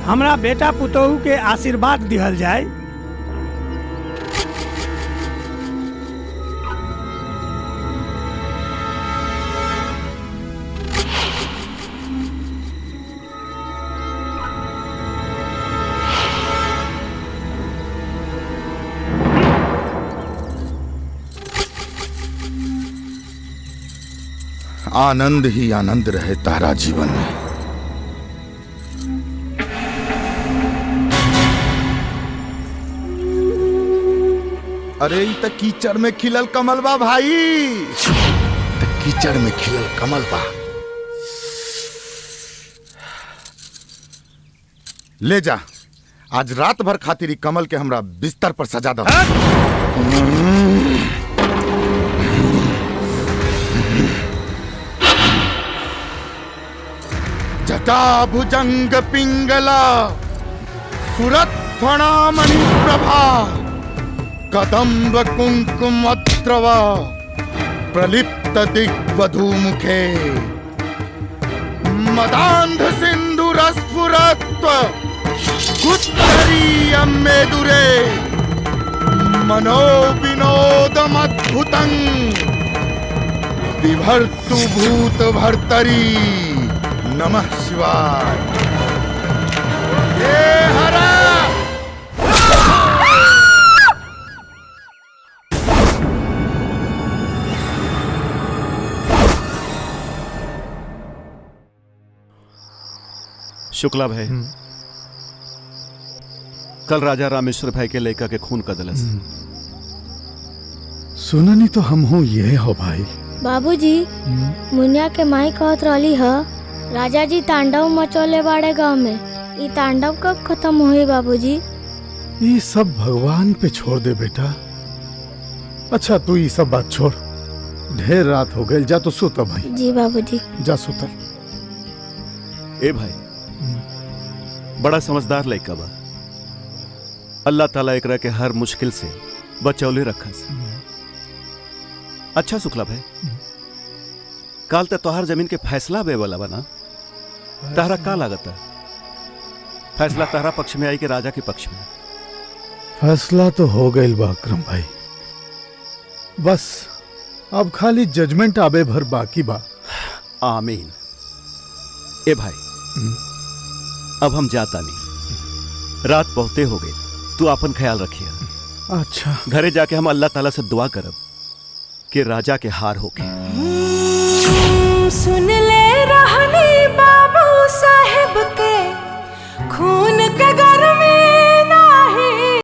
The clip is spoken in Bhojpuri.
हमरा बेटा पुतोहू के आशीर्वाद दिहल जाए। आनंद ही आनंद रहे तारा जीवन में। अरे ई त कीचड़ में खिलल कमल बा भाई, त कीचड़ में खिलल कमल बा। ले जा, आज रात भर खातिर कमल के हमरा बिस्तर पर सजा दो। जटा भुजंग पिंगला सुरत फणामणि प्रभा कदम्ब कुंकुमत्रव प्रलिप्त दिग्वधू मुखे मदांध सिंधुरस्फुरत्व गुत्तरीय मेदुरे मनो विनोदमद्भुतं विभर्तु भूत भर्तरी। नमः शिवाय। हे हरा शुक्ला भाई, कल राजा रामेश्वर भाई के लड़का के खून का दलस। सुननी तो हम हूँ ये हो भाई। बाबूजी, मुनिया के माई कहत रही है राजा जी तांडव मचौले बाड़े गांव में। ये तांडव कब खत्म हुई बाबूजी? ये सब भगवान पे छोड़ दे बेटा। अच्छा तू ये सब बात छोड़, ढेर रात हो गई, जा तो सुत भाई। जी बाबूजी। जा सुत। ए भाई, बड़ा समझदार लड़का बा। अल्लाह ताला एकरा के हर मुश्किल से बचौले रखा से। अच्छा शुक्ला भाई, काल ते तोहर जमीन के फैसला बे वाला बना, तारा का लागता? फैसला तारा पक्ष में आई कि राजा के पक्ष में? फैसला तो हो गई बा अकरम भाई, बस अब खाली जजमेंट आबे भर बाकी बा। आमीन। ए भाई, अब हम जाता नहीं, रात बहुते हो गई, तू अपन ख्याल रखिए। अच्छा। घरे जाके हम अल्लाह ताला से दुआ करब कि राजा के हार होके। सुन ले रहनी बाबू साहेब के खून